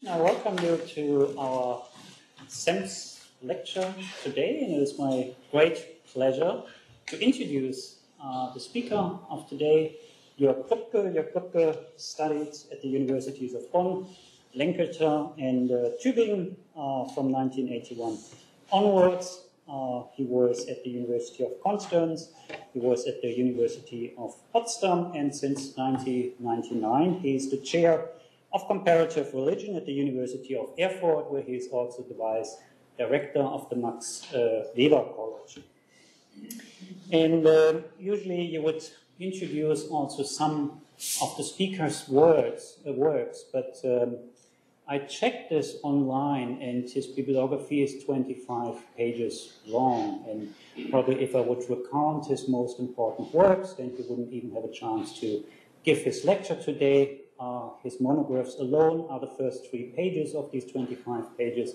I welcome you to our CEMS lecture today, and it is my great pleasure to introduce the speaker of today, Jorg Rupke. Jorg Rupke studied at the Universities of Bonn, Lancaster, and Tübingen from 1981 onwards. He was at the University of Constance, he was at the University of Potsdam, and since 1999 he is the chair of comparative religion at the University of Erfurt, where he is also the vice director of the Max Weber College. And usually you would introduce also some of the speaker's works, but I checked this online, and his bibliography is 25 pages long, and probably if I would recount his most important works, then he wouldn't even have a chance to give his lecture today. His monographs alone are the first 3 pages of these 25 pages.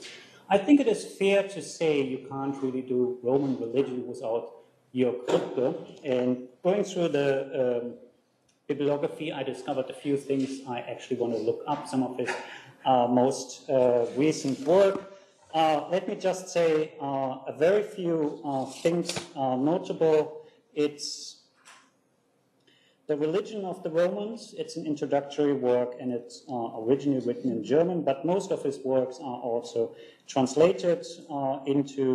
I think it is fair to say you can't really do Roman religion without Jorg Rupke. And going through the bibliography, I discovered a few things I actually want to look up, some of his most recent work. Let me just say a very few things notable. It's The Religion of the Romans. It's an introductory work, and it's originally written in German, but most of his works are also translated into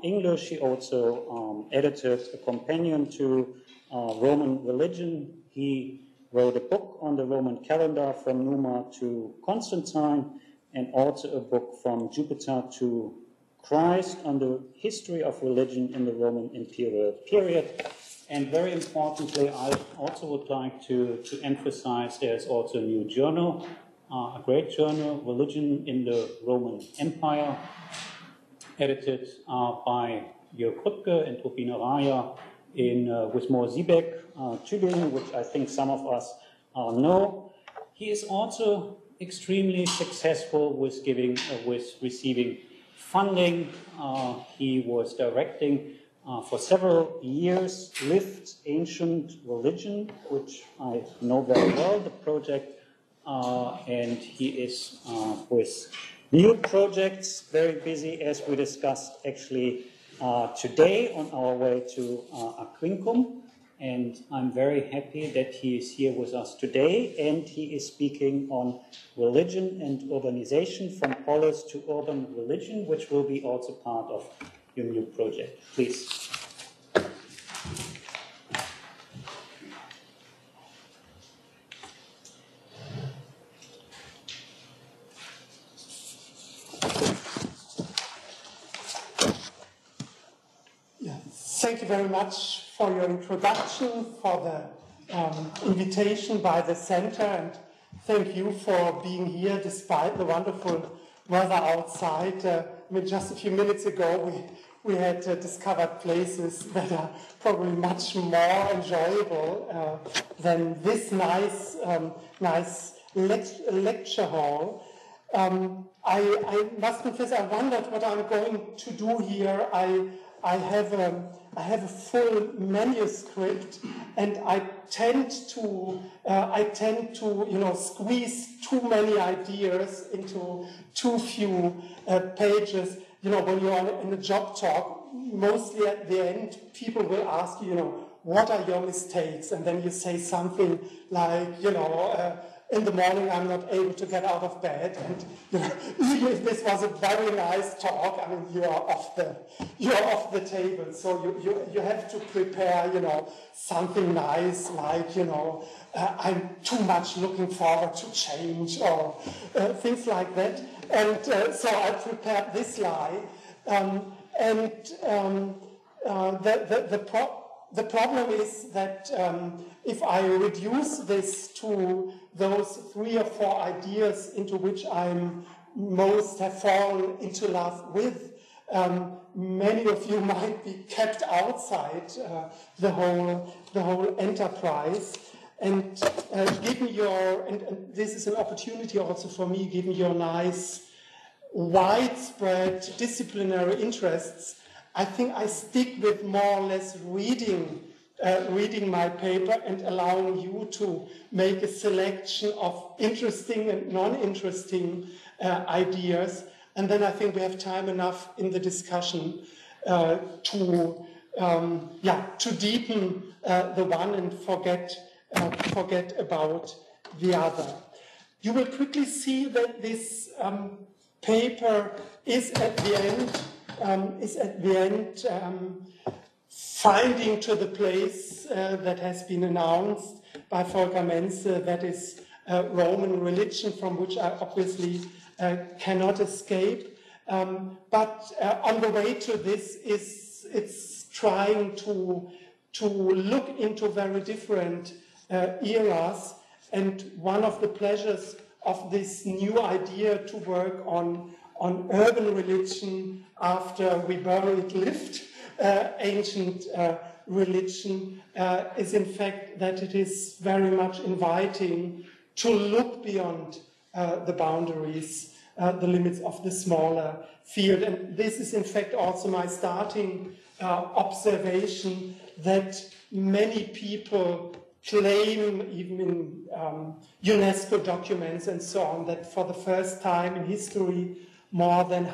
English. He also edited a companion to Roman religion. He wrote a book on the Roman calendar from Numa to Constantine, and also a book from Jupiter to Christ on the history of religion in the Roman imperial period. And very importantly, I also would like to emphasize there's also a new journal, a great journal, Religion in the Roman Empire, edited by Jorg Rupke and Rubina Raya with Mohr Siebeck, Tübingen, which I think some of us know. He is also extremely successful with receiving funding. He was directing for several years, Lift Ancient Religion, which I know very well, the project, and he is with new projects, very busy, as we discussed actually today on our way to Aquincum, and I'm very happy that he is here with us today, and he is speaking on religion and urbanization, from polis to urban religion, which will be also part of your new project. Please. Thank you very much for your introduction, for the invitation by the center, and thank you for being here despite the wonderful weather outside. Just a few minutes ago we had discovered places that are probably much more enjoyable than this nice lecture hall. I must confess, I wondered what I'm going to do here. I have a full manuscript, and I tend to squeeze too many ideas into too few pages. When you're in a job talk, mostly at the end, people will ask you, what are your mistakes? And then you say something like, in the morning I'm not able to get out of bed, and even if this was a very nice talk, I mean, you're off the table. So you have to prepare, something nice, like I'm too much looking forward to change, or things like that. And so I prepared this slide, the problem is that if I reduce this to those 3 or 4 ideas into which I'm most have fallen into love with, many of you might be kept outside the whole enterprise. And given and this is an opportunity also for me, given your nice widespread disciplinary interests, I think I stick with more or less reading my paper and allowing you to make a selection of interesting and non-interesting ideas. And then I think we have time enough in the discussion to deepen the one and forget about the other. You will quickly see that this paper is at the end finding to the place that has been announced by Volker Menze, that is Roman religion, from which I obviously cannot escape. But on the way to this, it's trying to look into very different eras. And one of the pleasures of this new idea to work on urban religion after we buried lived ancient religion is in fact that it is very much inviting to look beyond the boundaries, the limits of the smaller field. And this is in fact also my starting observation, that many people claim, even in UNESCO documents and so on, that for the first time in history, more than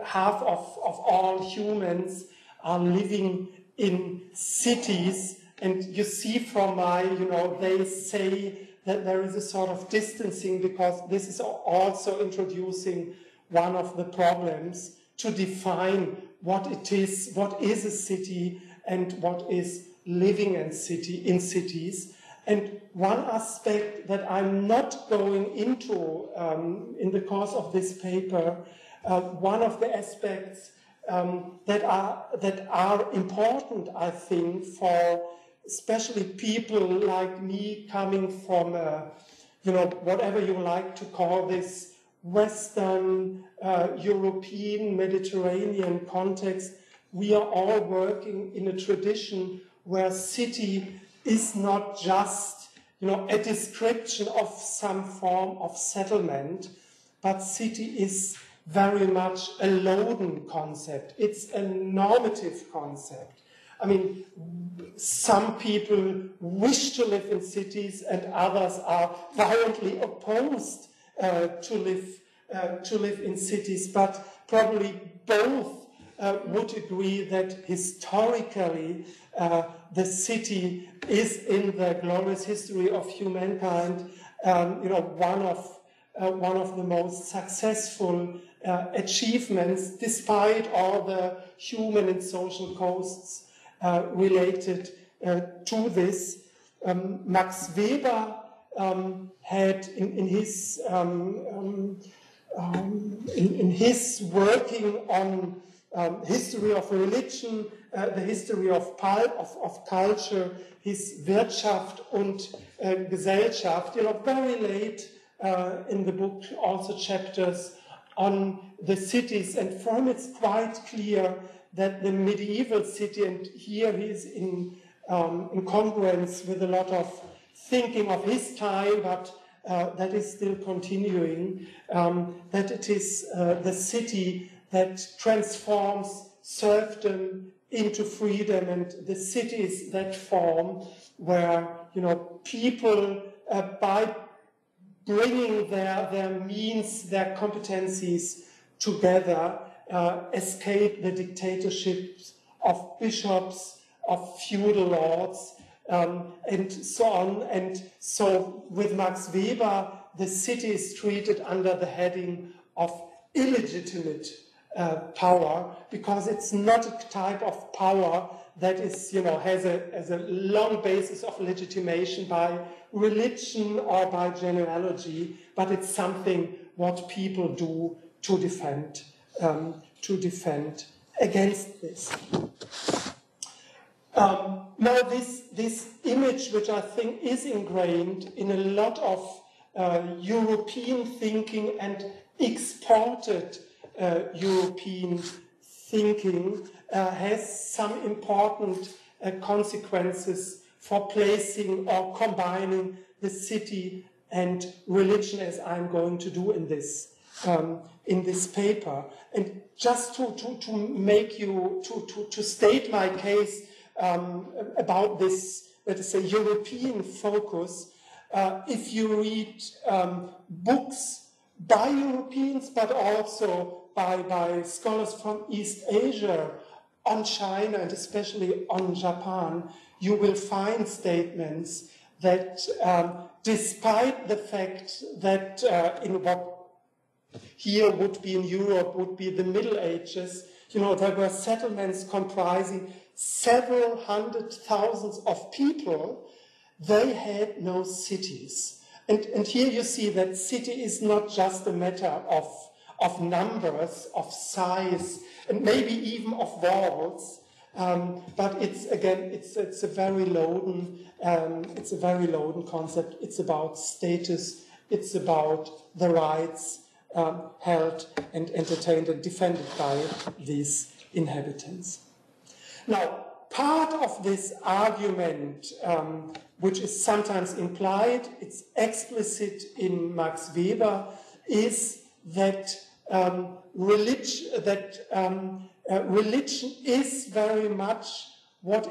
half of all humans are living in cities. And you see from my, they say that there is a sort of distancing, because this is also introducing one of the problems to define what it is, what is a city and what is living in cities. And one aspect that I'm not going into in the course of this paper, one of the aspects that are important, I think, for especially people like me coming from, whatever you like to call this, Western, European, Mediterranean context. We are all working in a tradition where city is not just, a description of some form of settlement, but city is very much a loaded concept. It's a normative concept. I mean, some people wish to live in cities and others are violently opposed to live in cities, but probably both would agree that historically the city is, in the glorious history of humankind, one of the most successful achievements, despite all the human and social costs related to this. Max Weber had in his working on history of religion, the history of culture, his Wirtschaft und Gesellschaft, very late in the book, also chapters on the cities, and from it's quite clear that the medieval city, and here he is in congruence with a lot of thinking of his time, but that is still continuing, that it is the city that transforms serfdom into freedom, and the cities that form where people by bringing their means, their competencies together, escape the dictatorships of bishops, of feudal lords, and so on. And so with Max Weber, the city is treated under the heading of illegitimate power, because it's not a type of power that is, has a long basis of legitimation by religion or by genealogy, but it's something what people do to defend against this. Now this image, which I think is ingrained in a lot of European thinking and exported European thinking, has some important consequences for placing or combining the city and religion, as I'm going to do in this paper. And just to make you to state my case about this, let us say, European focus, if you read books by Europeans, but also by scholars from East Asia on China and especially on Japan, you will find statements that despite the fact that in what here would be in Europe would be the Middle Ages, there were settlements comprising several hundred thousands of people. They had no cities. And here you see that city is not just a matter of numbers, of size, and maybe even of walls, but it's a very loaded concept. It's about status. It's about the rights held and entertained and defended by these inhabitants. Now, part of this argument, which is sometimes implied, it's explicit in Max Weber, is that religion is very much what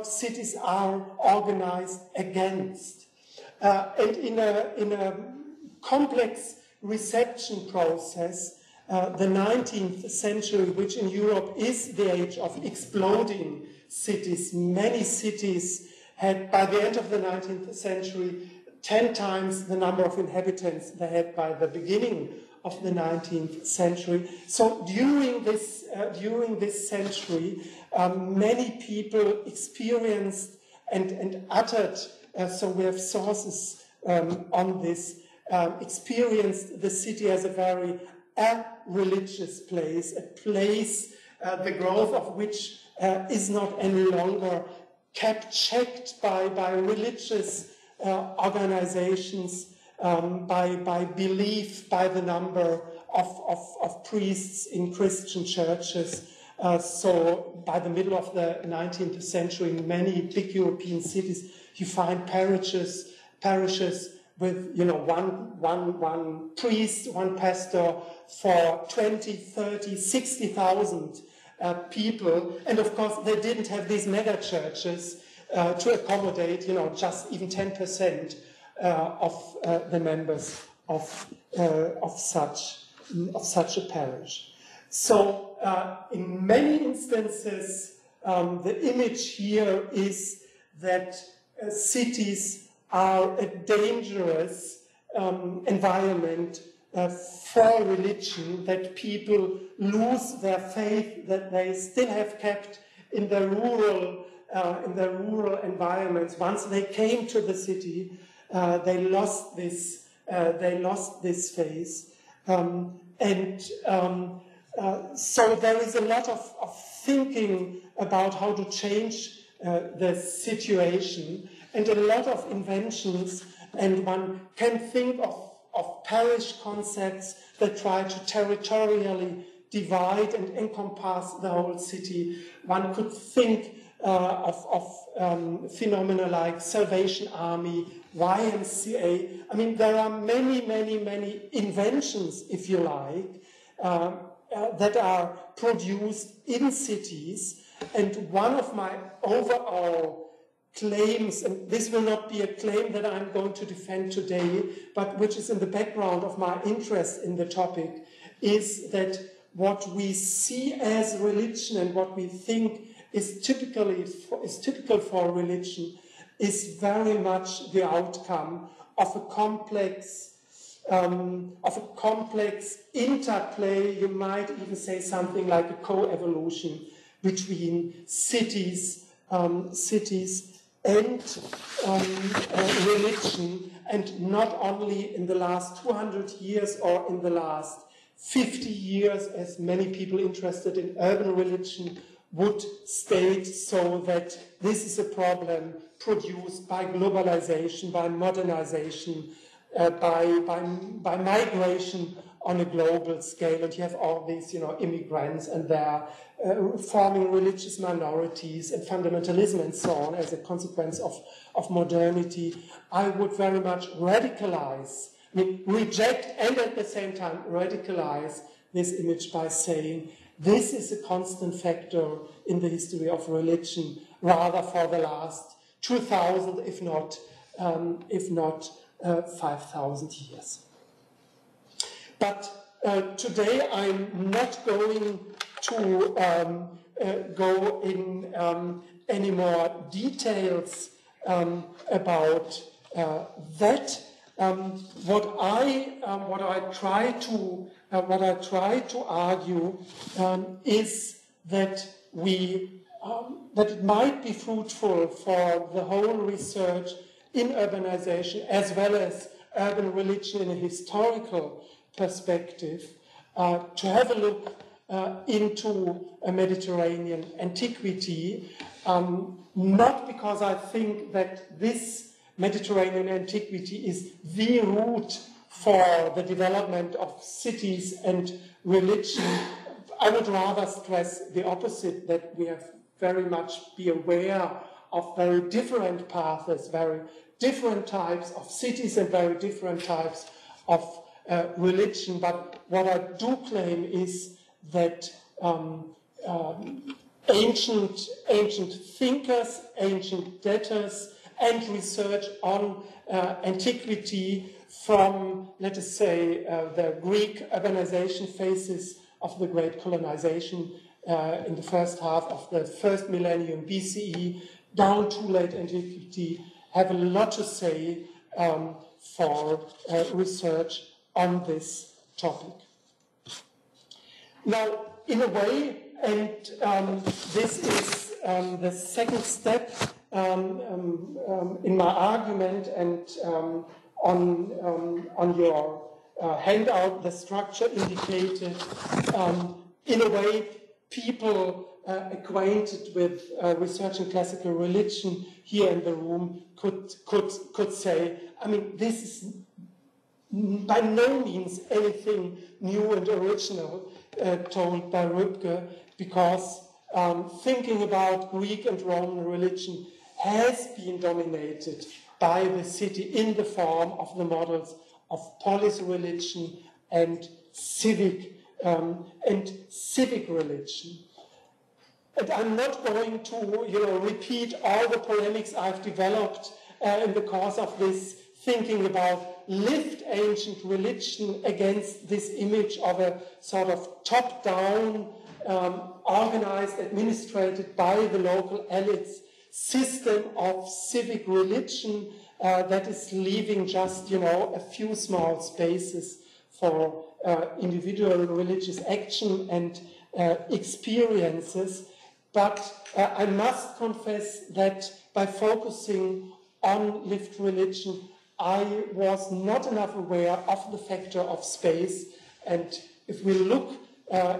cities are organized against. And in a complex reception process, the 19th century, which in Europe is the age of exploding cities, many cities had, by the end of the 19th century, 10 times the number of inhabitants they had by the beginning of the 19th century. So during this century, many people experienced and uttered, so we have sources on this, experienced the city as a very religious place, a place the growth of which is not any longer kept checked by religious organizations, by belief, by the number of priests in Christian churches. So by the middle of the 19th century, in many big European cities, you find parishes with one priest, one pastor for 20, 30, 60,000 people. And of course, they didn't have these mega churches to accommodate, just even 10% of the members of such a parish. So in many instances, the image here is that cities are a dangerous environment for religion, that people lose their faith that they still have kept in the rural environments. Once they came to the city, they lost this faith, so there is a lot of thinking about how to change the situation, and a lot of inventions, and one can think of parish concepts that try to territorially divide and encompass the whole city. One could think of phenomena like Salvation Army, YMCA. I mean, there are many inventions, if you like, that are produced in cities. And one of my overall claims, and this will not be a claim that I'm going to defend today, but which is in the background of my interest in the topic, is that what we see as religion and what we think is typical for religion is very much the outcome of a complex interplay. You might even say something like a co-evolution between cities and religion, and not only in the last 200 years or in the last 50 years, as many people interested in urban religion would state, so that this is a problem produced by globalization, by modernization, by migration on a global scale. And you have all these, immigrants, and they're forming religious minorities and fundamentalism and so on as a consequence of modernity. I would very much reject and at the same time radicalize this image by saying this is a constant factor in the history of religion, rather for the last 2,000, if not 5,000 years. But today I'm not going to go in any more details about that. What I try to argue is that that it might be fruitful for the whole research in urbanization as well as urban religion in a historical perspective to have a look into a Mediterranean antiquity, not because I think that this Mediterranean antiquity is the route for the development of cities and religion. I would rather stress the opposite, that we have very much be aware of very different paths, very different types of cities and very different types of religion. But what I do claim is that ancient thinkers, ancient debtors, and research on antiquity from, let us say, the Greek urbanization phases of the Great Colonization in the first half of the first millennium BCE down to late antiquity have a lot to say for research on this topic. Now, in a way, and this is the second step in my argument, and on your handout, the structure indicated, in a way, people acquainted with research in classical religion here in the room could say, I mean, this is by no means anything new and original told by Rüpke, because thinking about Greek and Roman religion has been dominated by the city in the form of the models of polis religion and civic religion. And I'm not going to, repeat all the polemics I've developed in the course of this, thinking about lived ancient religion against this image of a sort of top-down, organized, administrated by the local elites system of civic religion that is leaving just, a few small spaces for individual religious action and experiences. But I must confess that by focusing on lived religion, I was not enough aware of the factor of space. And if we look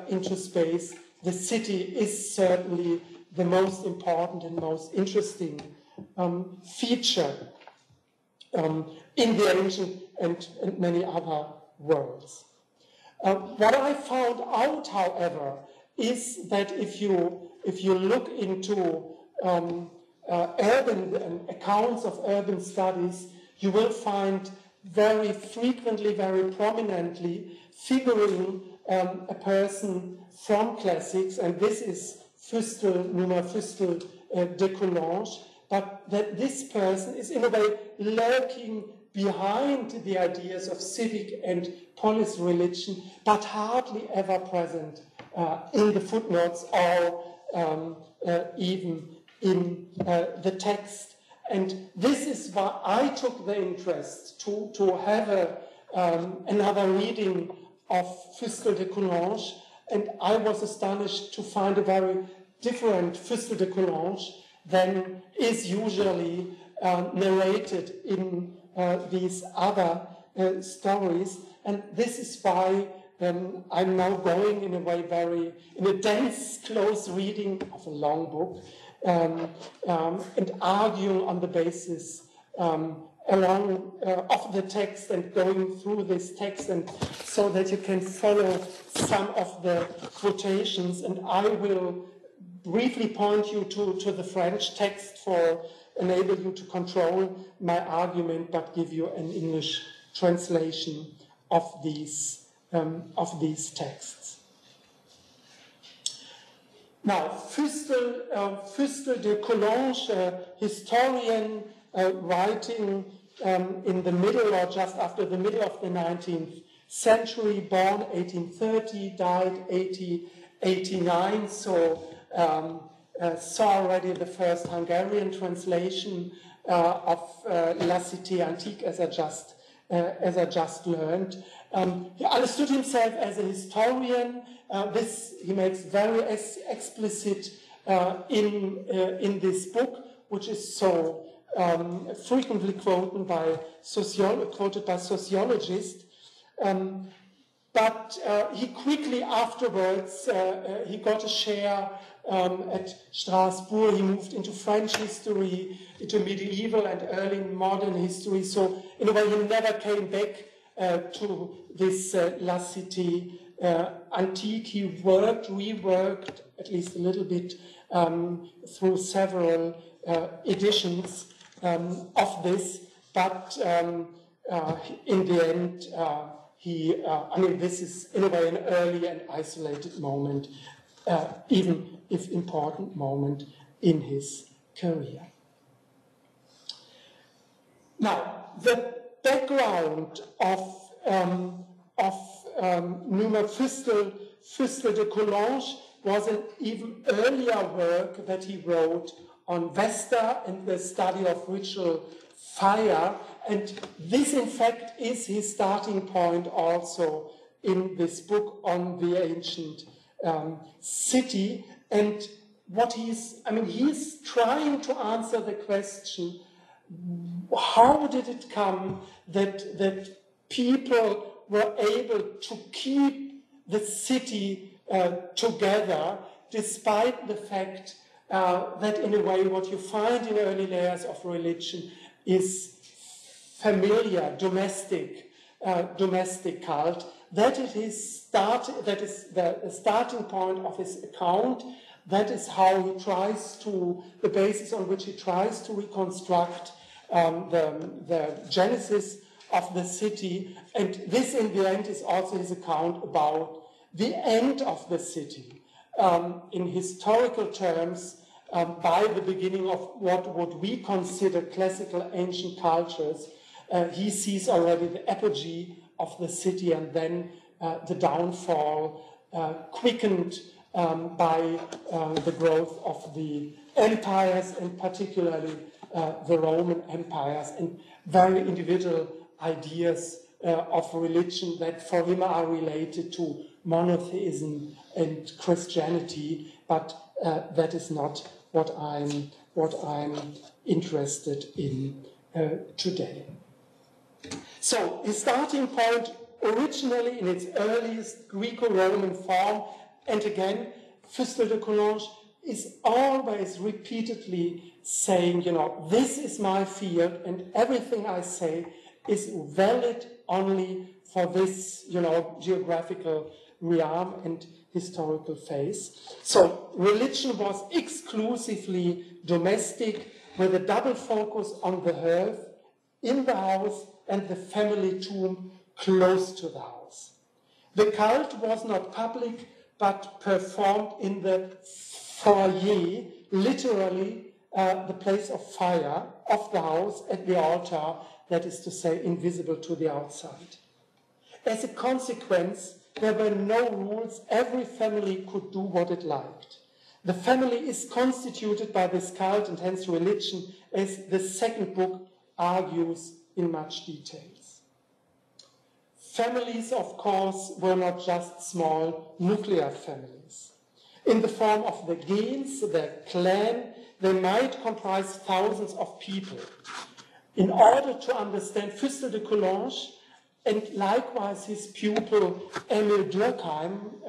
into space, the city is certainly the most important and most interesting feature in the ancient and many other worlds. What I found out, however, is that if you look into urban accounts of urban studies, you will find very frequently, very prominently figuring a person from classics, and this is Numa Fustel de Coulanges, but that this person is in a way lurking behind the ideas of civic and polis religion, but hardly ever present in the footnotes or even in the text. And this is why I took the interest to have another reading of Fustel de Coulanges, and I was astonished to find a very different Fustel de Coulanges than is usually narrated in these other stories. And this is why I'm now going in a way in a dense, close reading of a long book, and arguing on the basis of the text and going through this text, and so that you can follow some of the quotations. And I will briefly point you to the French text for enable you to control my argument, but give you an English translation of these texts. Now, Fustel de Coulanges, a historian writing in the middle or just after the middle of the 19th century, born 1830, died 1889, so saw already the first Hungarian translation of La Cité Antique, as I just learned. He understood himself as a historian. This he makes very explicit in this book, which is so frequently quoted by sociologists. But he quickly afterwards, he got a share at Strasbourg. He moved into French history, into medieval and early modern history. So in a way, he never came back to this La Cité Antique. He reworked at least a little bit through several editions of this, but in the end, I mean, this is in a way an early and isolated moment, even if important moment in his career. Now, the background of Numa Fustel de Coulanges was an even earlier work that he wrote on Vesta and the study of ritual fire, and this in fact is his starting point also in this book on the ancient city. And what he's trying to answer the question, how did it come that people were able to keep the city together, despite the fact that in a way what you find in early layers of religion is familiar, domestic cult. That is the starting point of his account. That is how he tries to, the basis on which he tries to reconstruct the genesis of the city. And this, in the end, is also his account about the end of the city. In historical terms, by the beginning of what would we consider classical ancient cultures, he sees already the apogee of the city, and then the downfall quickened by the growth of the empires, and particularly the Roman empires, and very individual ideas of religion that for him are related to monotheism and Christianity, but that is not what I'm interested in today. So his starting point, originally in its earliest Greco-Roman form, and again, Fustel de Coulanges is always repeatedly saying, this is my field, and everything I say is valid only for this, geographical realm and historical phase. So religion was exclusively domestic, with a double focus on the hearth, in the house, and the family tomb close to the house. The cult was not public, but performed in the foyer, literally the place of fire of the house at the altar, that is to say, invisible to the outside. As a consequence, there were no rules. Every family could do what it liked. The family is constituted by this cult, and hence religion, as the second book argues in much details. Families, of course, were not just small nuclear families. In the form of the gens, the clan, they might comprise thousands of people. In order to understand Fustel de Coulanges, and likewise his pupil Emil Durkheim,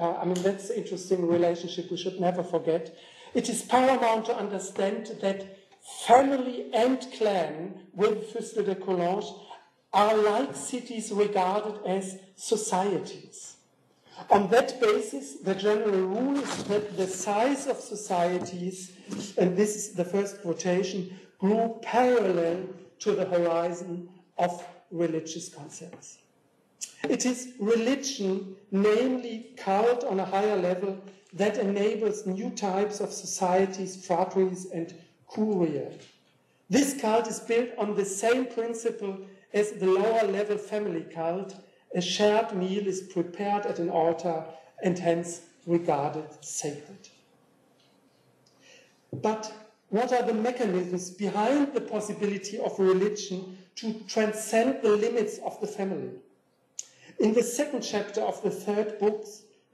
that's an interesting relationship we should never forget, it is paramount to understand that family and clan with Fustel de Coulanges are like cities regarded as societies. On that basis, the general rule is that the size of societies, and this is the first quotation, grew parallel to the horizon of religious concepts. It is religion, namely cult on a higher level, that enables new types of societies, phratries, and curiae. This cult is built on the same principle as the lower level family cult, a shared meal is prepared at an altar and hence regarded sacred. But what are the mechanisms behind the possibility of religion to transcend the limits of the family? In the second chapter of the third book,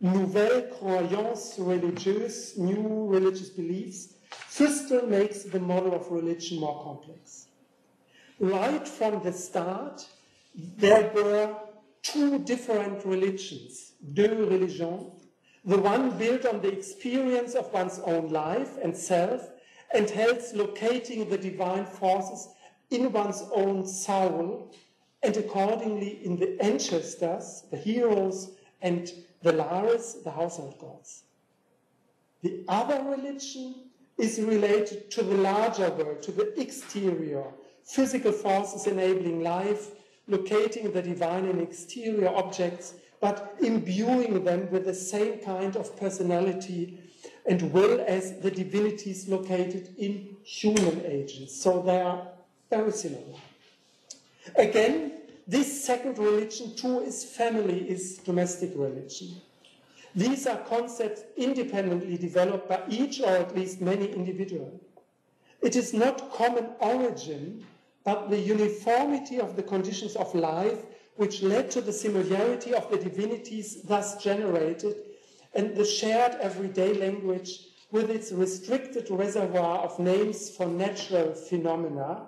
Nouvelles Croyances Religieuses, New Religious Beliefs, Fustel makes the model of religion more complex. Right from the start, there were two different religions, deux religions, the one built on the experience of one's own life and self, and hence locating the divine forces in one's own soul, and accordingly in the ancestors, the heroes, and the lares, the household gods. The other religion is related to the larger world, to the exterior, physical forces enabling life, locating the divine in exterior objects, but imbuing them with the same kind of personality and will as the divinities located in human agents. So they are very similar. Again, this second religion too is family, is domestic religion. These are concepts independently developed by each or at least many individuals. It is not common origin, but the uniformity of the conditions of life which led to the similarity of the divinities thus generated and the shared everyday language with its restricted reservoir of names for natural phenomena.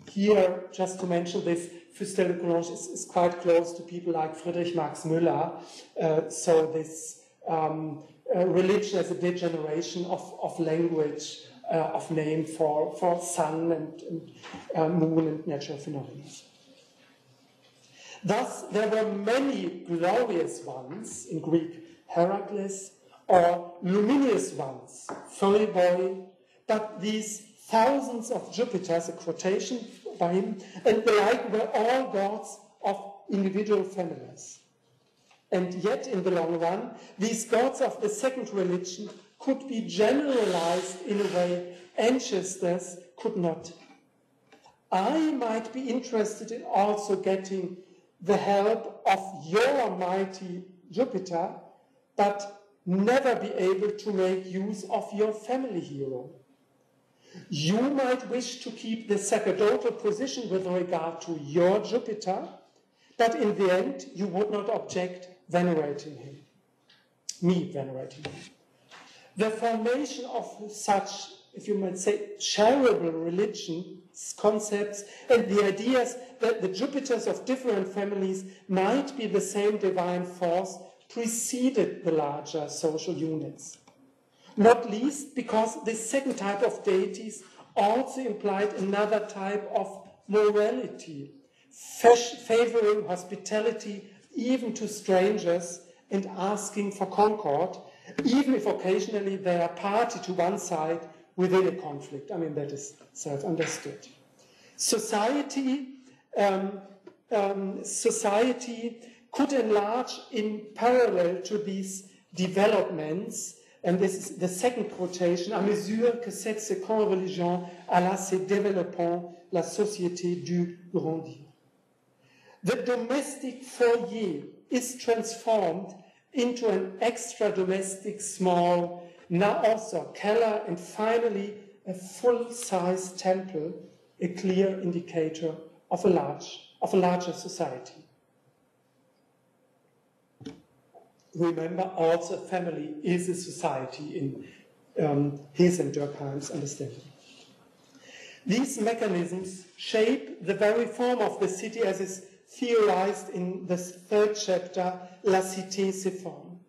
Here, just to mention this, Fustel de Coulanges is quite close to people like Friedrich Max Müller, so this religion as a degeneration of language, of name for sun and moon and natural phenomena. Thus, there were many glorious ones, in Greek, Heracles, or luminous ones, Phoeboi, but these thousands of Jupiters, a quotation by him, and the like were all gods of individual families. And yet, in the long run, these gods of the second religion could be generalized in a way ancestors could not. I might be interested in also getting the help of your mighty Jupiter, but never be able to make use of your family hero. You might wish to keep the sacerdotal position with regard to your Jupiter, but in the end you would not object venerating him, me venerating him. The formation of such, if you might say, shareable religion concepts and the ideas that the Jupiters of different families might be the same divine force preceded the larger social units. Not least because this second type of deities also implied another type of morality, favoring hospitality even to strangers and asking for concord, even if occasionally they are party to one side within a conflict. I mean, that is self-understood. Society could enlarge in parallel to these developments, and this is the second quotation, à mesure que cette seconde religion alla se développant, la société dut grandir. The domestic foyer is transformed into an extra-domestic small, now also Keller, and finally a full-size temple, a clear indicator of a larger society. Remember, also family is a society in his and Durkheim's understanding. These mechanisms shape the very form of the city as is theorized in the third chapter, La Cité se forme.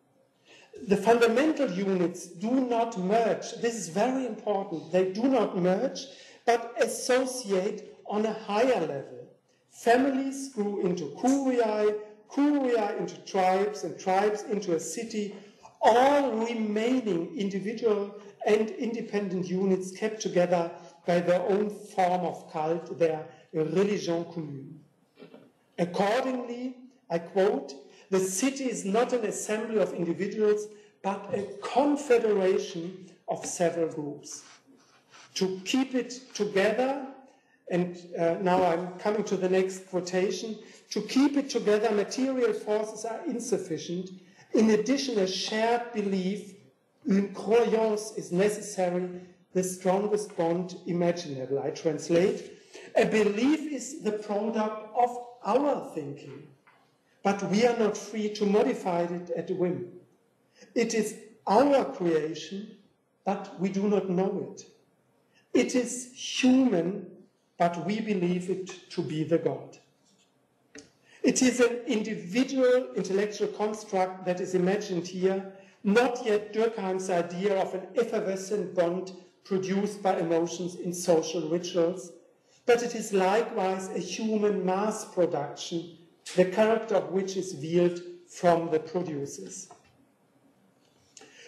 The fundamental units do not merge. This is very important. They do not merge, but associate on a higher level. Families grew into curiae, curia into tribes, and tribes into a city, all remaining individual and independent units kept together by their own form of cult, their religion commune. Accordingly, I quote, the city is not an assembly of individuals, but a confederation of several groups. To keep it together, and now I'm coming to the next quotation, to keep it together, material forces are insufficient. In addition, a shared belief, une croyance, is necessary, the strongest bond imaginable. I translate, a belief is the product of our thinking, but we are not free to modify it at whim. It is our creation, but we do not know it. It is human, but we believe it to be the God. It is an individual intellectual construct that is imagined here, not yet Durkheim's idea of an effervescent bond produced by emotions in social rituals, but it is likewise a human mass production, the character of which is veiled from the producers.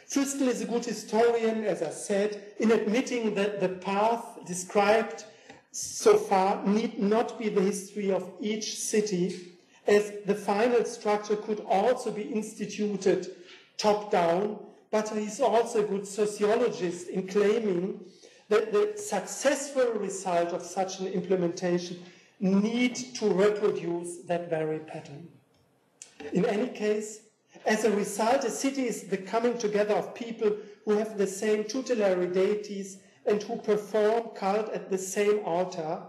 Fustel is a good historian, as I said, in admitting that the path described so far need not be the history of each city, as the final structure could also be instituted top-down, but he's also a good sociologist in claiming that the successful result of such an implementation need to reproduce that very pattern. In any case, as a result, a city is the coming together of people who have the same tutelary deities and who perform cult at the same altar,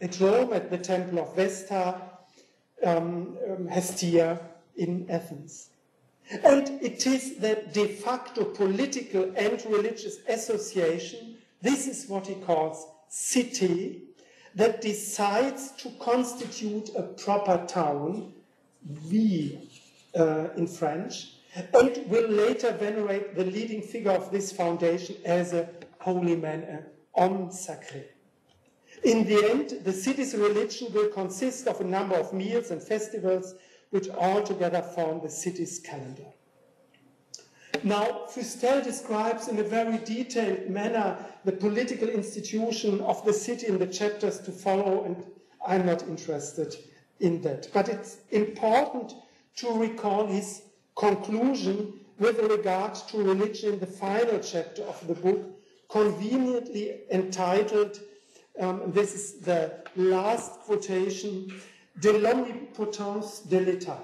at Rome at the temple of Vesta, Hestia in Athens. And it is the de facto political and religious association, this is what he calls city, that decides to constitute a proper town, ville in French, and will later venerate the leading figure of this foundation as a holy man, an homme sacré. In the end, the city's religion will consist of a number of meals and festivals which altogether form the city's calendar. Now, Fustel describes in a very detailed manner the political institution of the city in the chapters to follow, and I'm not interested in that. But it's important to recall his conclusion with regard to religion in the final chapter of the book, conveniently entitled, this is the last quotation, de l'omnipotence de l'État.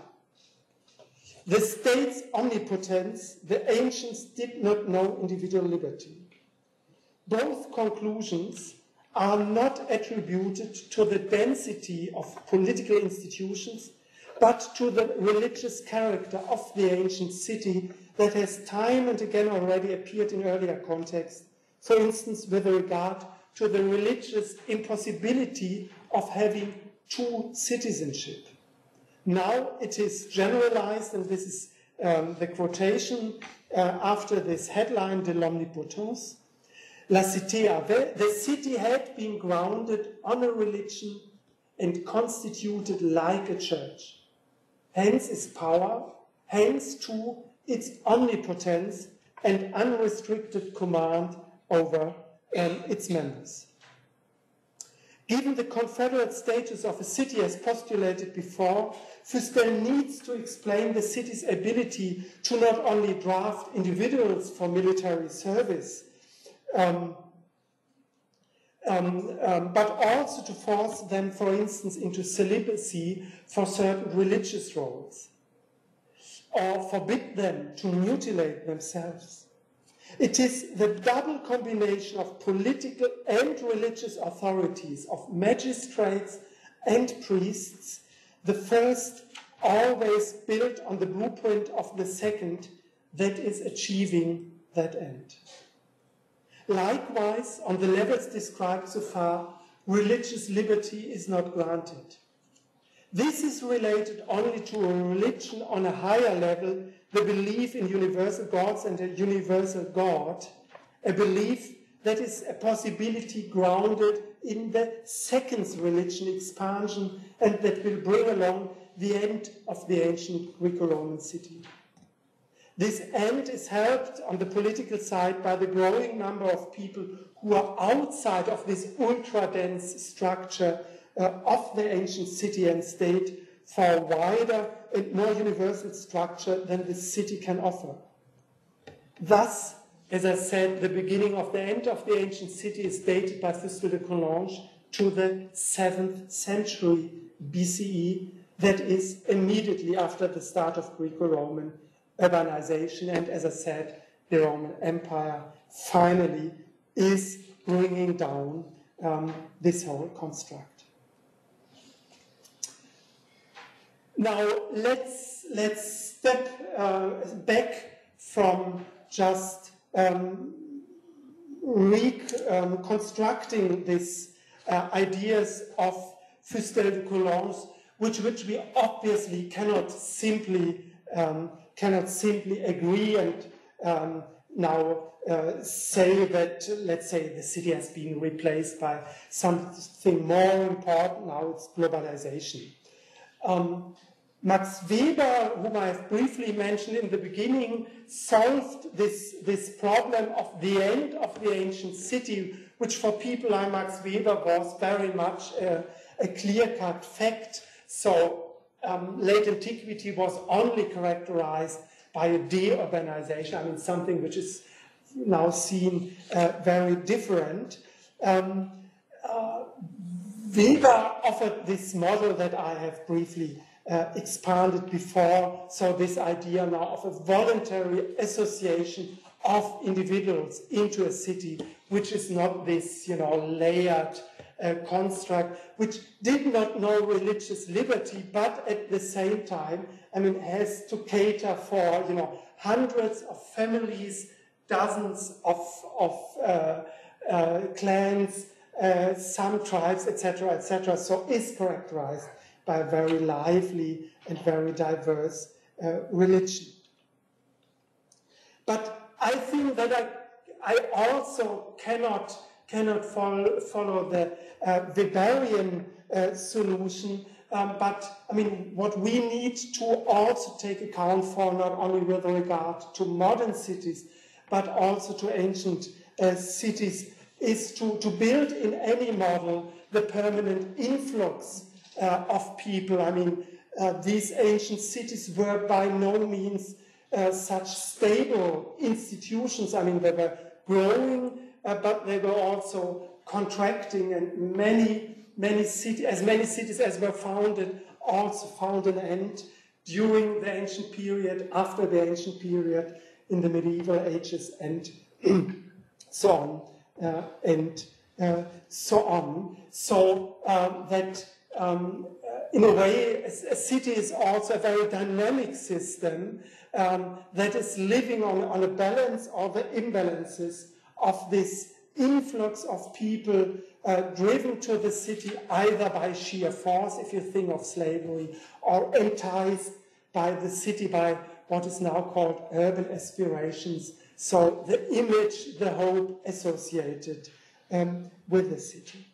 The state's omnipotence, the ancients did not know individual liberty. Both conclusions are not attributed to the density of political institutions, but to the religious character of the ancient city that has time and again already appeared in earlier contexts, for instance with regard to the religious impossibility of having two citizenship. Now it is generalized, and this is the quotation after this headline, de l'omnipotence. La cité avait, the city had been grounded on a religion and constituted like a church. Hence its power, hence too its omnipotence and unrestricted command over its members. Given the confederate status of a city as postulated before, Fustel needs to explain the city's ability to not only draft individuals for military service, but also to force them, for instance, into celibacy for certain religious roles, or forbid them to mutilate themselves. It is the double combination of political and religious authorities, of magistrates and priests, the first always built on the blueprint of the second, that is achieving that end. Likewise, on the levels described so far, religious liberty is not granted. This is related only to a religion on a higher level, the belief in universal gods and a universal God, a belief that is a possibility grounded in the second religion expansion and that will bring along the end of the ancient Greco-Roman city. This end is helped on the political side by the growing number of people who are outside of this ultra-dense structure of the ancient city and state for a wider and more universal structure than the city can offer. Thus, as I said, the beginning of the end of the ancient city is dated by Fustel de Coulanges to the 7th century BCE, that is immediately after the start of Greco-Roman urbanization, and as I said, the Roman Empire finally is bringing down this whole construct. Now let's step back from just reconstructing these ideas of Fustel de Coulanges, which we obviously cannot simply agree and now say that, let's say, the city has been replaced by something more important. Now it's globalization. Max Weber, whom I have briefly mentioned in the beginning, solved this problem of the end of the ancient city, which for people like Max Weber was very much a clear-cut fact. So late antiquity was only characterized by a de-urbanization, I mean something which is now seen very different. Weber offered this model that I have briefly expanded before, so this idea now of a voluntary association of individuals into a city, which is not this, layered construct, which did not know religious liberty, but at the same time, has to cater for, hundreds of families, dozens of clans, some tribes, etc., etc. So is characterized by a very lively and very diverse religion. But I think that I also cannot follow the Weberian solution. But what we need to also take account for, not only with regard to modern cities, but also to ancient cities, is to build in any model the permanent influx of people. These ancient cities were by no means such stable institutions. They were growing, but they were also contracting, and many cities as were founded also found an end during the ancient period, after the ancient period, in the medieval ages, and so on and so on. So that in a way, a city is also a very dynamic system that is living on a balance or the imbalances of this influx of people driven to the city either by sheer force, if you think of slavery, or enticed by the city by what is now called urban aspirations. So the image, the hope associated with the city.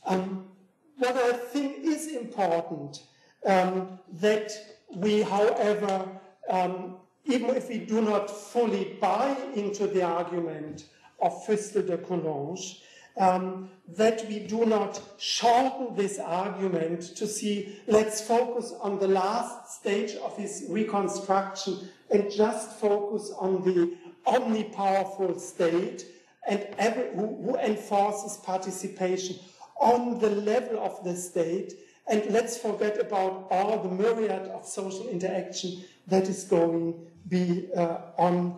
What I think is important, that we, however, even if we do not fully buy into the argument of Fustel de Coulanges, that we do not shorten this argument to see, let's focus on the last stage of his reconstruction and just focus on the omnipowerful state and who enforces participation on the level of the state, and let's forget about all the myriad of social interaction that is going beyond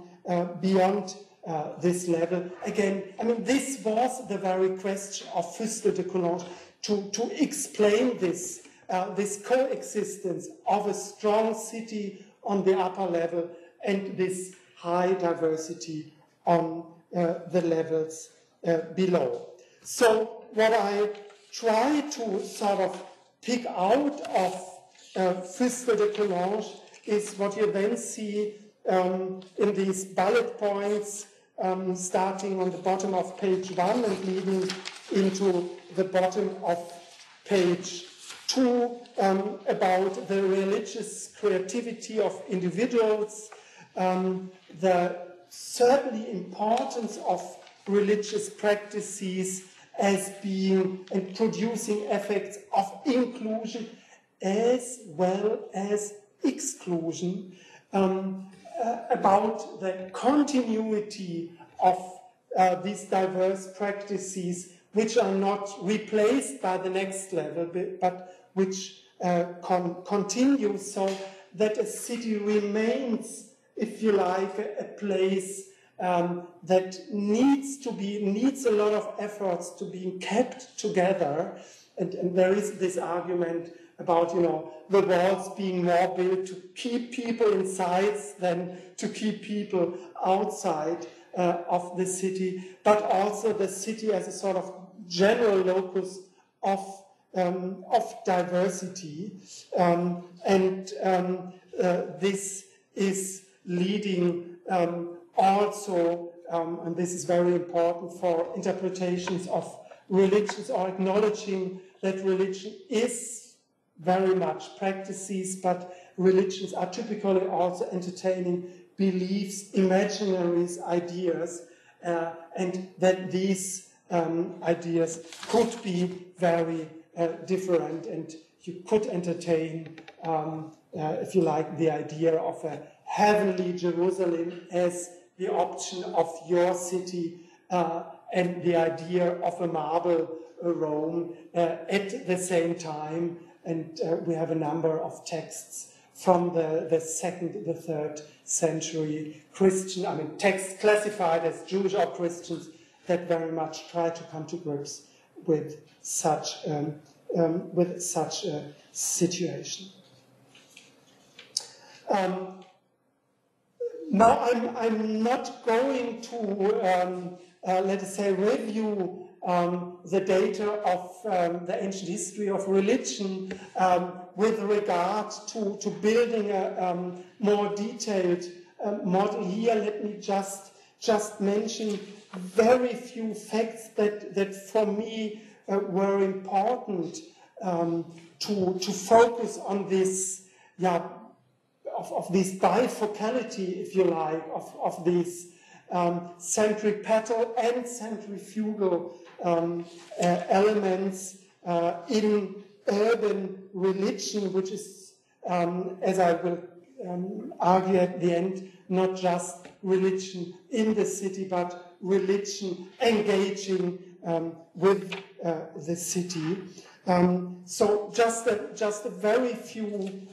this level. Again, this was the very question of Fustel de Coulanges, to explain this coexistence of a strong city on the upper level and this high diversity on the levels below. So what I try to sort of pick out of Fustel de Coulanges is what you then see in these bullet points, starting on the bottom of page 1 and leading into the bottom of page 2, about the religious creativity of individuals, the certainly importance of religious practices as being and producing effects of inclusion as well as exclusion, about the continuity of these diverse practices which are not replaced by the next level, but which continue, so that a city remains, if you like, a place that needs a lot of efforts to be kept together. And there is this argument about, the walls being more built to keep people inside than to keep people outside of the city, but also the city as a sort of general locus of diversity, this is leading also, and this is very important for interpretations of religions, or acknowledging that religion is very much practices, but religions are typically also entertaining beliefs, imaginaries, ideas, and that these ideas could be very different, and you could entertain, if you like, the idea of a heavenly Jerusalem as the option of your city, and the idea of a marble Rome at the same time. And we have a number of texts from the 2nd, the 3rd century Christian, texts classified as Jewish or Christians, that very much try to come to grips with such a situation. Now I'm not going to, let us say, review the data of the ancient history of religion with regard to building a more detailed model here. Let me just mention very few facts that for me were important to focus on this, of this bifocality, if you like, of these centripetal and centrifugal elements in urban religion, which is, as I will argue at the end, not just religion in the city, but religion engaging with the city. So just a very few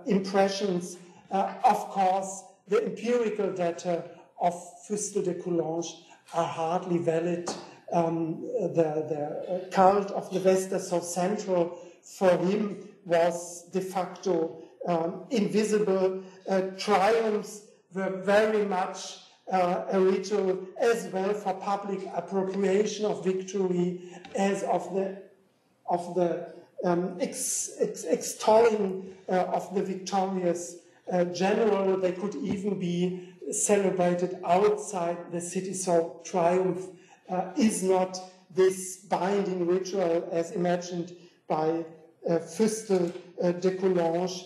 impressions. Of course, the empirical data of Fustel de Coulanges are hardly valid. The cult of the West is so central for him was de facto invisible. Triumphs were very much a ritual as well for public appropriation of victory as of the extolling of the victorious general. They could even be celebrated outside the city. So triumph is not this binding ritual as imagined by Fustel de Coulanges.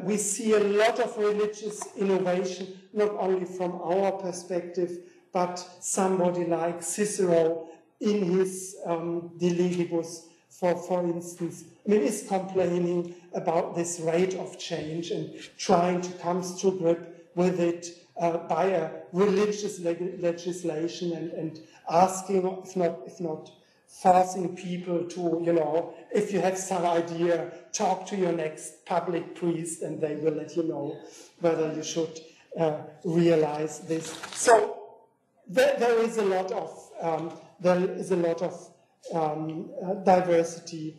We see a lot of religious innovation, not only from our perspective, but somebody like Cicero in his De Legibus, for instance, is complaining about this rate of change and trying to come to grip with it by a religious legislation and asking, if not forcing people to, if you have some idea, talk to your next public priest and they will let you know whether you should realize this. So there is a lot of diversity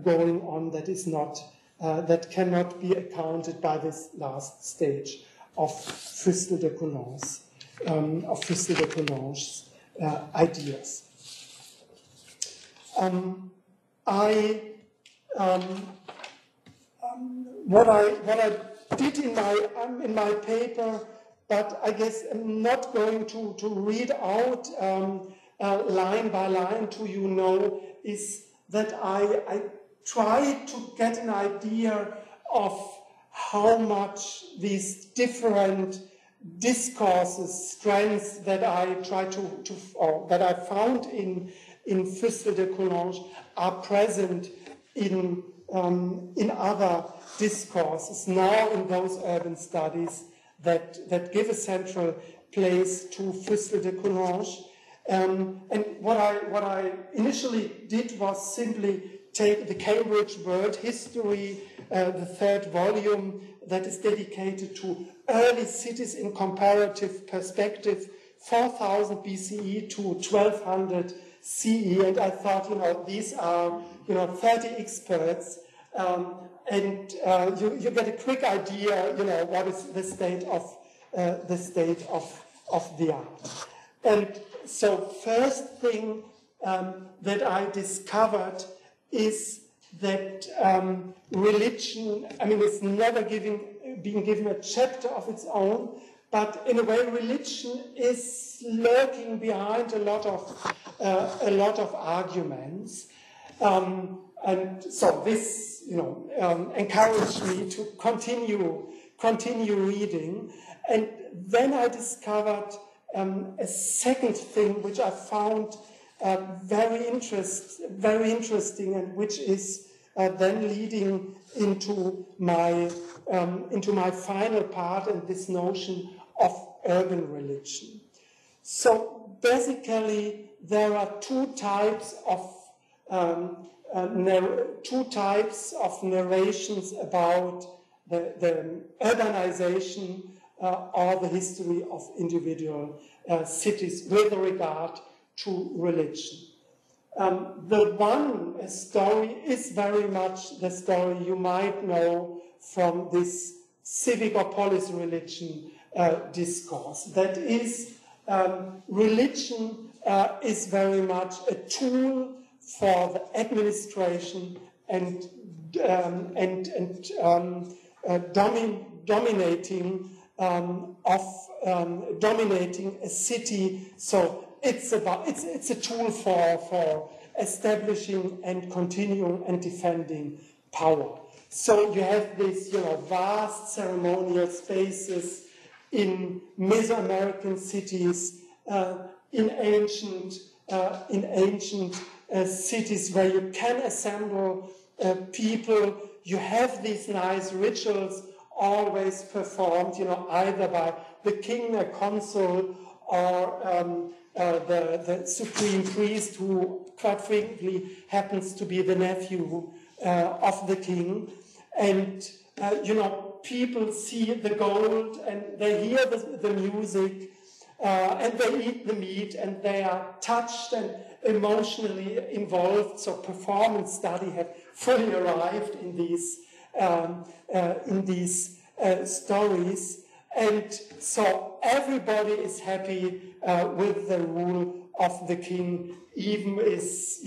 going on that is not that cannot be accounted by this last stage of Fustel de Coulanges, ideas. What I did in my paper, but I guess I'm not going to read out line by line to is that I tried to get an idea of how much these different discourses, strands that I try that I found in Fustel de Coulanges are present in other discourses now in those urban studies that give a central place to Fustel de Coulanges. And what I initially did was simply take the Cambridge World History, the third volume that is dedicated to early cities in comparative perspective, 4000 BCE to 1200 CE, and I thought, these are, 30 experts, and you get a quick idea, what is the state of the art. And so, first thing that I discovered is that religion, it's never being given a chapter of its own, but in a way, religion is lurking behind a lot of arguments, and so this, encouraged me to continue reading. And then I discovered a second thing which I found very interesting, and which is then leading into my final part, and this notion of urban religion. So basically, there are two types of narrations about the urbanization or the history of individual cities with regard to religion. The one story is very much the story you might know from this civic or polis religion discourse. That is, religion is very much a tool for the administration and dominating a city. So it's a tool for establishing and continuing and defending power. So you have these, vast ceremonial spaces in Mesoamerican cities, in ancient cities where you can assemble people. You have these nice rituals always performed, either by the king, a consul, or the supreme priest, who quite frequently happens to be the nephew of the king. And, people see the gold, and they hear the music, and they eat the meat, and they are touched and emotionally involved. So performance study had fully arrived in these stories. And so everybody is happy with the rule of the king, even as,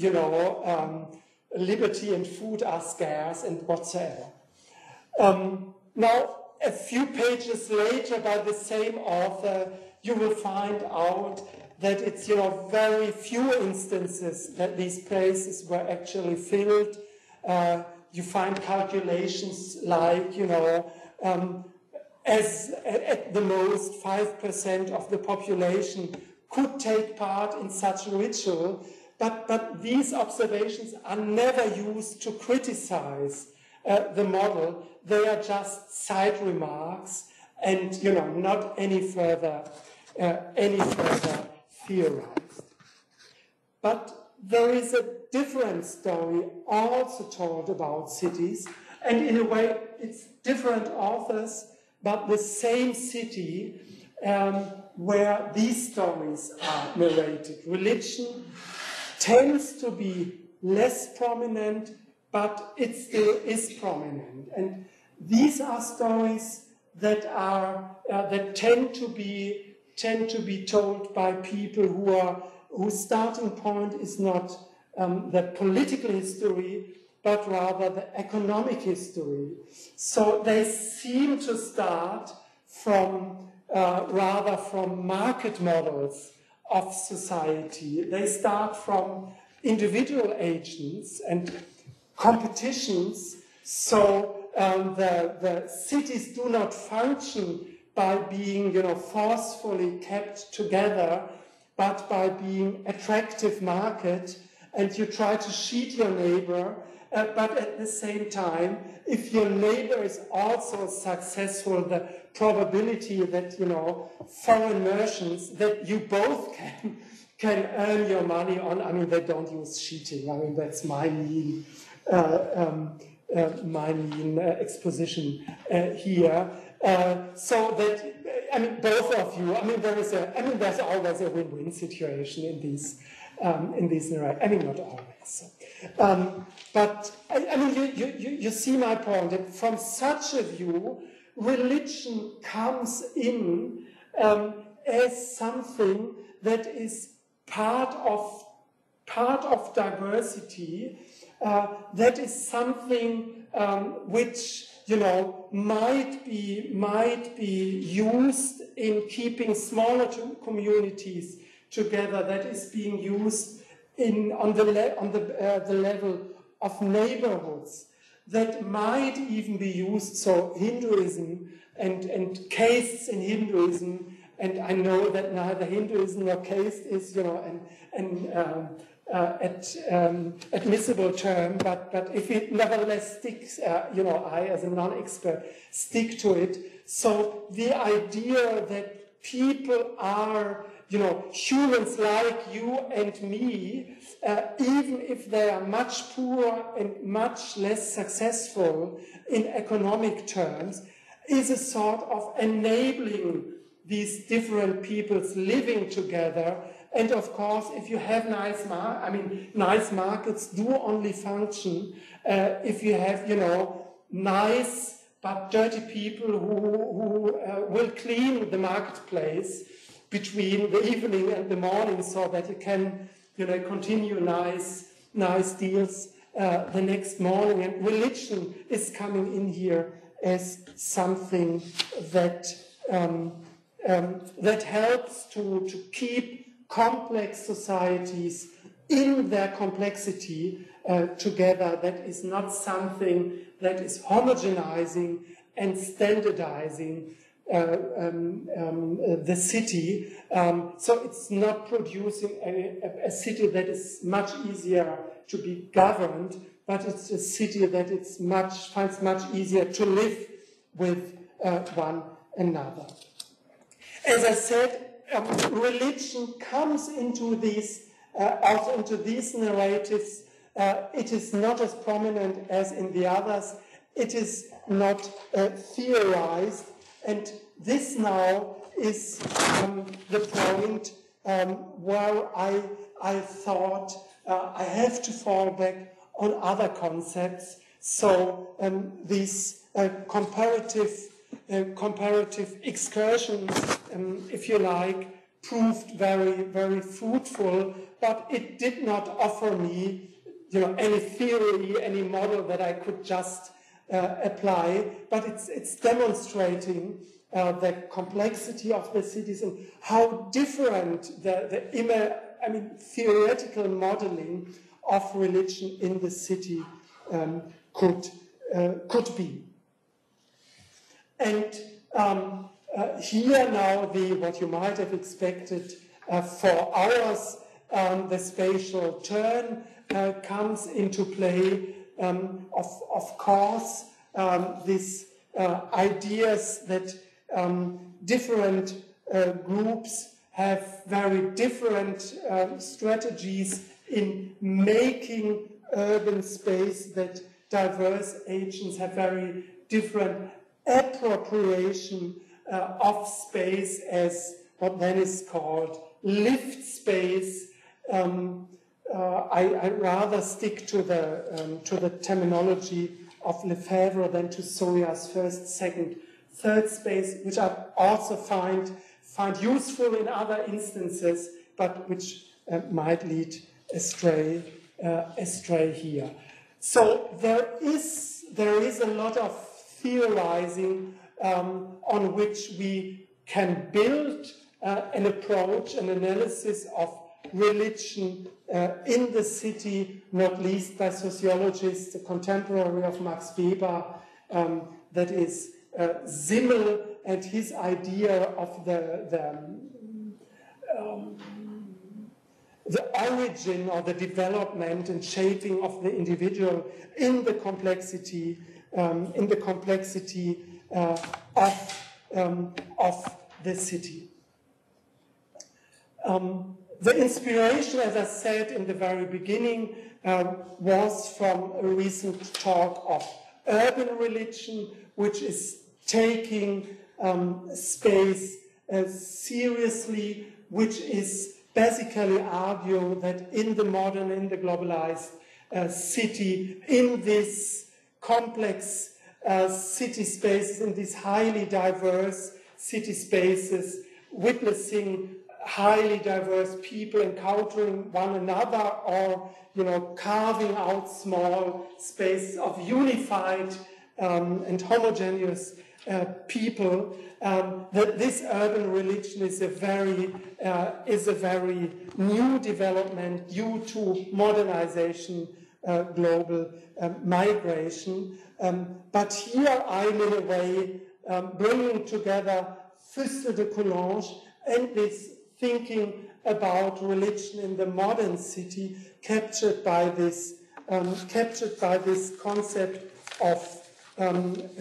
liberty and food are scarce and whatsoever. Now, a few pages later, by the same author, you will find out that it's, very few instances that these places were actually filled. You find calculations like, as at the most 5% of the population could take part in such a ritual, but these observations are never used to criticize the model. They are just side remarks, and not any further theorized. But there is a different story also told about cities, and in a way it's different authors, but the same city where these stories are narrated. Religion tends to be less prominent, but it still is prominent. And these are stories that tend to be told by people whose starting point is not the political history, but rather the economic history. So they seem to start rather from market models of society. They start from individual agents and competitions. So the cities do not function by being, forcefully kept together, but by being attractive market. And you try to cheat your neighbor, but at the same time, if your neighbor is also successful, the probability that, foreign merchants, that you both can earn your money on, I mean, they don't use cheating. I mean, that's my mean exposition here. So that, I mean, both of you, I mean, there's always a win-win situation in these narratives. I mean, not always. But I mean, you see my point that from such a view, religion comes in as something that is part of diversity. That is something which, you know, might be used in keeping smaller communities together. That is being used on the level of neighborhoods. That might even be used. So Hinduism and castes in Hinduism, and I know that neither Hinduism nor caste is, you know, an admissible term, but if it nevertheless sticks, you know, I as a non-expert stick to it. So the idea that people are, you know, humans like you and me, even if they are much poorer and much less successful in economic terms, is a sort of enabling these different peoples living together. And of course, if you have nice markets do only function if you have, you know, nice but dirty people who will clean the marketplace between the evening and the morning, so that you can, you know, continue nice deals the next morning. And religion is coming in here as something that that helps to keep complex societies in their complexity together. That is not something that is homogenizing and standardizing the city. So it's not producing a city that is much easier to be governed, but it's a city that finds much easier to live with one another. As I said, religion comes into these, also into these narratives. It is not as prominent as in the others. It is not theorized. And this now is the point where I thought I have to fall back on other concepts. So these comparative excursions, if you like, proved very, very fruitful, but it did not offer me, you know, any theory, any model that I could just apply. But it's demonstrating the complexity of the cities and how different the theoretical modeling of religion in the city could be. And here now, what you might have expected for hours, the spatial turn comes into play. Of course, these ideas that different groups have very different strategies in making urban space, that diverse agents have very different appropriation of space as what then is called lived space. I rather stick to the terminology of Lefebvre than to Soya's first, second, third space, which I also find useful in other instances, but which might lead astray here. So there is a lot of theorizing on which we can build an approach, an analysis of religion in the city, not least by sociologists, a contemporary of Max Weber, that is Simmel, and his idea of the origin or the development and shaping of the individual in the complexity of the city. The inspiration, as I said in the very beginning, was from a recent talk of urban religion, which is taking space seriously, which is basically argue that in the modern, in the globalized city, in this complex city spaces, in these highly diverse city spaces, witnessing highly diverse people encountering one another, or carving out small spaces of unified and homogeneous people, that this urban religion is a very new development due to modernization, global migration. But here I'm in a way bringing together Fustel de Coulanges and this thinking about religion in the modern city, captured by this concept of urban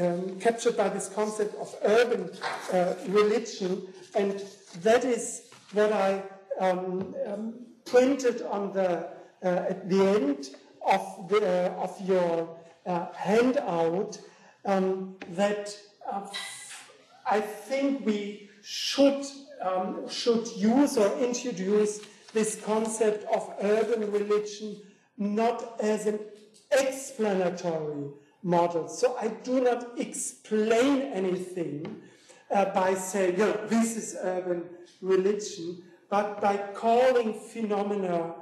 religion, and that is what I printed on at the end of your handout. That I think we should use or introduce this concept of urban religion not as an explanatory model. So I do not explain anything by saying, this is urban religion, but by calling phenomena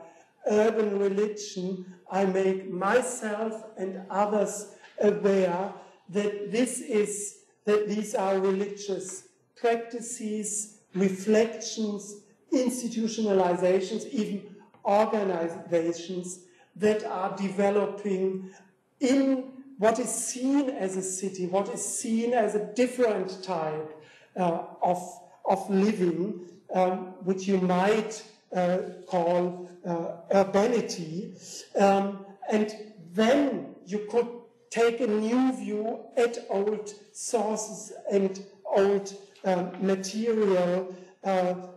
urban religion, I make myself and others aware that these are religious practices, reflections, institutionalizations, even organizations that are developing in what is seen as a city, what is seen as a different type of living, which you might call urbanity. And then you could take a new view at old sources and old material,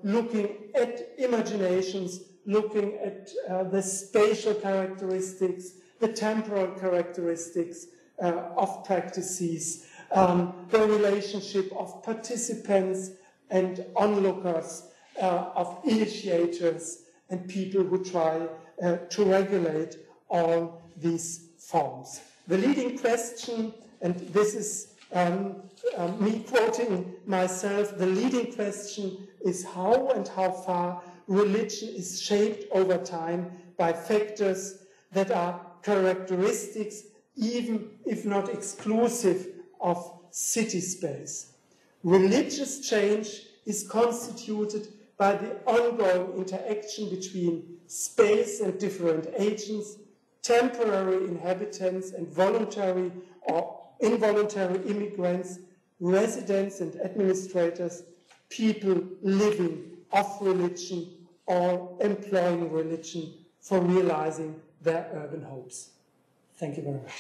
looking at imaginations, looking at the spatial characteristics, the temporal characteristics of practices, the relationship of participants and onlookers, of initiators and people who try to regulate all these forms. The leading question, and this is me quoting myself, the leading question is how and how far religion is shaped over time by factors that are characteristics, even if not exclusive, of city space. Religious change is constituted by the ongoing interaction between space and different agents, temporary inhabitants and voluntary or involuntary immigrants, residents and administrators, people living off religion or employing religion for realizing their urban hopes. Thank you very much.